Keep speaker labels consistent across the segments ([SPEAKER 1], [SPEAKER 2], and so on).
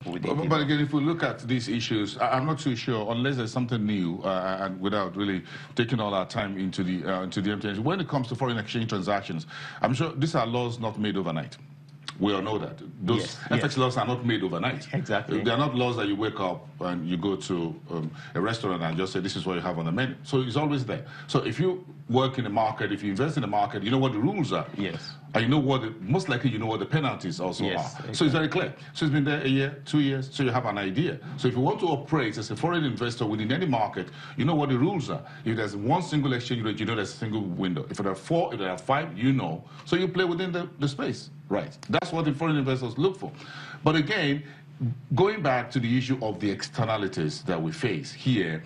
[SPEAKER 1] within. But again, if we look at these issues, I'm not too sure, unless there's something new, and without really taking all our time into the MTN. When it comes to foreign exchange transactions, I'm sure these are laws not made overnight. We all know that. Those FX laws are not made overnight.
[SPEAKER 2] Exactly.
[SPEAKER 1] They are not laws that you wake up and you go to a restaurant and just say, this is what you have on the menu. So it's always there. So if you work in the market, if you invest in the market, you know what the rules are.
[SPEAKER 2] Yes.
[SPEAKER 1] And you know what, most likely you know what the penalties also are.
[SPEAKER 2] Exactly.
[SPEAKER 1] So it's very clear. So it's been there a year, 2 years, so you have an idea. So if you want to operate as a foreign investor within any market, you know what the rules are. If there's one single exchange rate, you know there's a single window. If there are 4, if there are 5, you know. So you play within the space. Right. That's what the foreign investors look for. But again, going back to the issue of the externalities that we face here,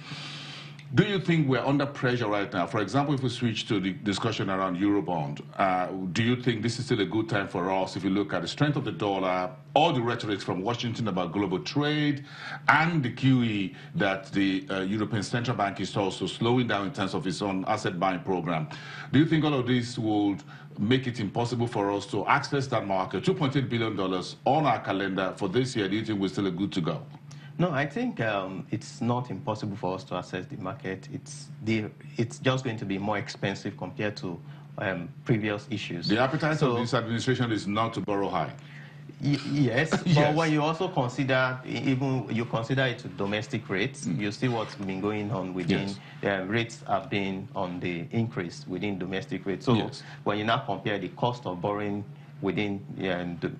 [SPEAKER 1] do you think we're under pressure right now? For example, if we switch to the discussion around Eurobond, do you think this is still a good time for us if you look at the strength of the dollar, all the rhetoric from Washington about global trade, and the QE that the European Central Bank is also slowing down in terms of its own asset buying program? Do you think all of this would make it impossible for us to access that market? $2.8 billion on our calendar for this year. Do you think we're still good to go?
[SPEAKER 2] No, I think it's not impossible for us to access the market. It's just going to be more expensive compared to previous issues.
[SPEAKER 1] The appetite of this administration is not to borrow high.
[SPEAKER 2] Yes, but when you also consider, even you consider it to domestic rates, you see what's been going on within, rates have been on the increase within domestic rates. So when you now compare the cost of borrowing within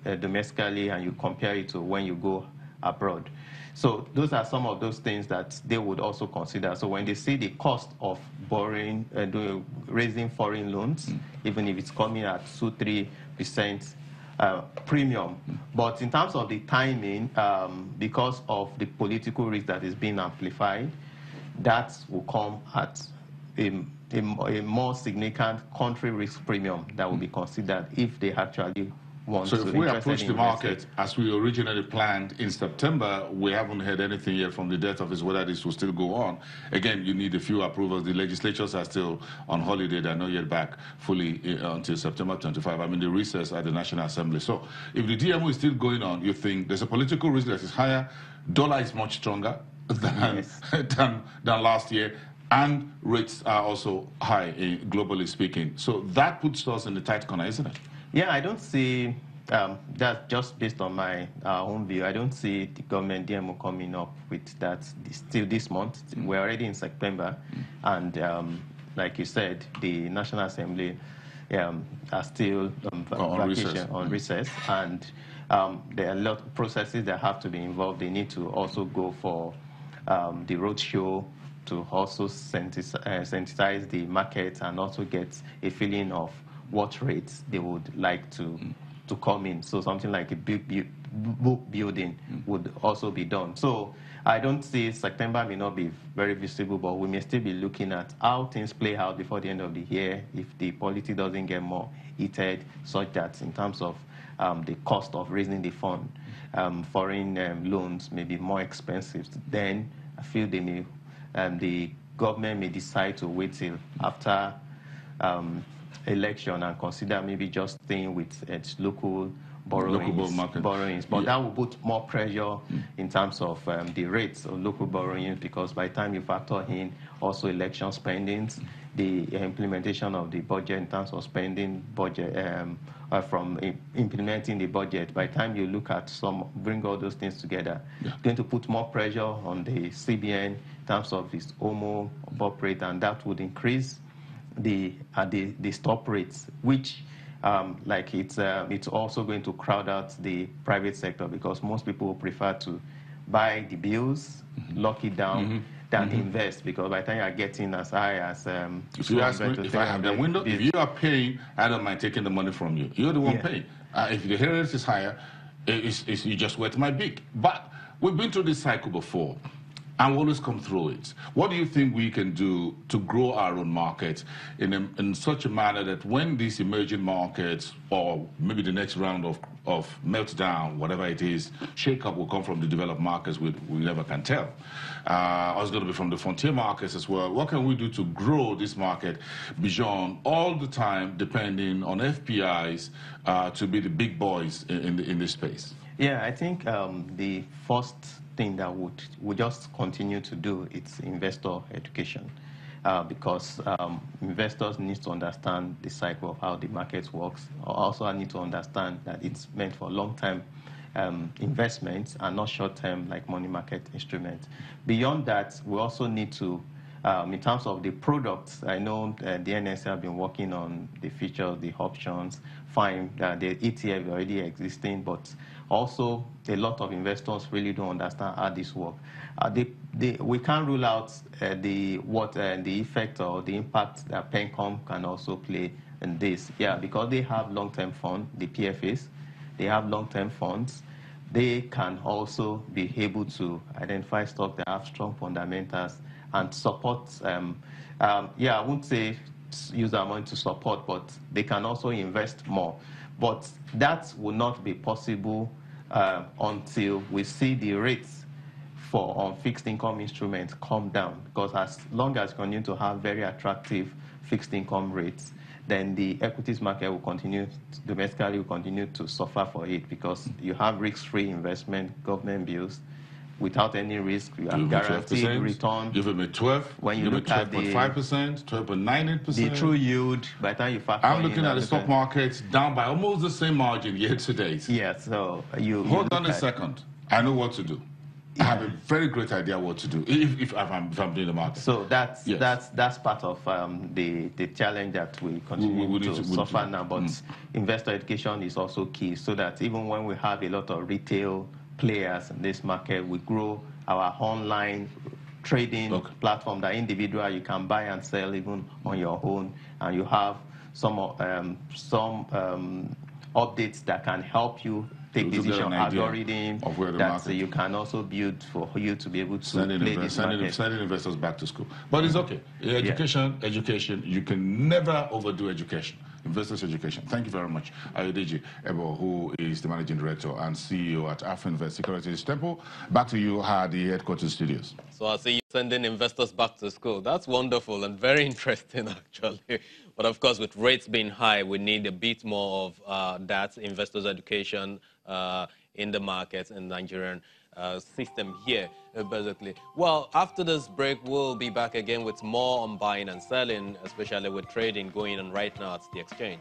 [SPEAKER 2] domestically and you compare it to when you go abroad. So those are some of those things that they would also consider. So when they see the cost of borrowing, raising foreign loans, even if it's coming at 2-3% premium. But in terms of the timing, because of the political risk that is being amplified, that will come at a more significant country risk premium that will be considered if they actually want to.
[SPEAKER 1] So if we approach the market as we originally planned in September, we haven't heard anything yet from the debt office whether this will still go on. Again, you need a few approvals. The legislatures are still on holiday. They're not yet back fully until September 25. I mean, the recess at the National Assembly. So if the DMO is still going on, you think there's a political risk that is higher, dollar is much stronger than, than last year, and rates are also high, globally speaking. So that puts us in the tight corner, isn't it?
[SPEAKER 2] Yeah, I don't see that, just based on my own view, I don't see the government DMO coming up with that still this month. We're already in September, and like you said, the National Assembly are still on recess, and there are a lot of processes that have to be involved. They need to also go for the roadshow to also sensitize the market and also get a feeling of what rates they would like to come in. So something like a book building would also be done. So I don't see September may not be very visible, but we may still be looking at how things play out before the end of the year if the policy doesn't get more heated, such that in terms of the cost of raising the fund, foreign loans may be more expensive. Then I feel they may, the government may decide to wait till after election and consider maybe just staying with its local borrowings. But that will put more pressure in terms of the rates of local borrowings, because by the time you factor in also election spendings, the implementation of the budget in terms of spending budget, from implementing the budget, by the time you look at bring all those things together, it's going to put more pressure on the CBN in terms of its OMO rate, and that would increase the stop rates, which it's also going to crowd out the private sector, because most people will prefer to buy the bills, lock it down, than invest, because by the time you are getting as high as
[SPEAKER 1] if you ask me, if I have the window, if you are paying, I don't mind taking the money from you. You're the one paying. If the rate is higher, you just wet my beak. But we've been through this cycle before, and we always come through it. What do you think we can do to grow our own market in such a manner that when these emerging markets, or maybe the next round of meltdown, whatever it is, shake-up will come from the developed markets, we never can tell. Or it's going to be from the frontier markets as well. What can we do to grow this market beyond all the time depending on FPIs to be the big boys in this space?
[SPEAKER 2] Yeah, I think the first thing that would just continue to do is investor education, because investors need to understand the cycle of how the market works. Also, need to understand that it's meant for long-term investments and not short-term like money market instruments. Beyond that, we also need to, in terms of the products, I know the NSA have been working on the features, the options, fine, the ETF is already existing, but also a lot of investors really don't understand how this works. We can't rule out the effect or the impact that Pencom can also play in this. Yeah, because they have long-term funds, the PFAs, they have long-term funds. They can also be able to identify stocks that have strong fundamentals and support. I wouldn't say use their money to support, but they can also invest more. But that will not be possible until we see the rates for fixed income instruments come down. Because as long as we continue to have very attractive fixed income rates, then the equities market will continue, domestically will continue to suffer for it, because you have risk-free investment, government bills, without any risk, you have guaranteed return.
[SPEAKER 1] Give them a 12.
[SPEAKER 2] When you look at the
[SPEAKER 1] 12.5%, 12.98%.
[SPEAKER 2] The true yield, by the time you factor
[SPEAKER 1] I'm looking at the stock market down by almost the same margin year to date.
[SPEAKER 2] Yeah, so you
[SPEAKER 1] hold on a second. I know what to do. I have a very great idea what to do if I'm doing the market.
[SPEAKER 2] So that's part of the challenge that we continue to suffer now. But investor education is also key, so that even when we have a lot of retail players in this market, we grow our online trading platform, that individual you can buy and sell even on your own, and you have some updates that can help you take decision algorithm that you can also build for you to be able to play this market.
[SPEAKER 1] Sending investors back to school. But it's okay. Education, you can never overdo education. Investors education. Thank you very much, Ayodeji Ebo, who is the Managing Director and CEO at Afinvest Securities Temple. Back to you at the headquarters studios.
[SPEAKER 3] So I see you sending investors back to school. That's wonderful and very interesting, actually. But of course, with rates being high, we need a bit more of that investors education in the markets and Nigerian system here, basically. Well, after this break, we'll be back again with more on buying and selling, especially with trading going on right now at the exchange.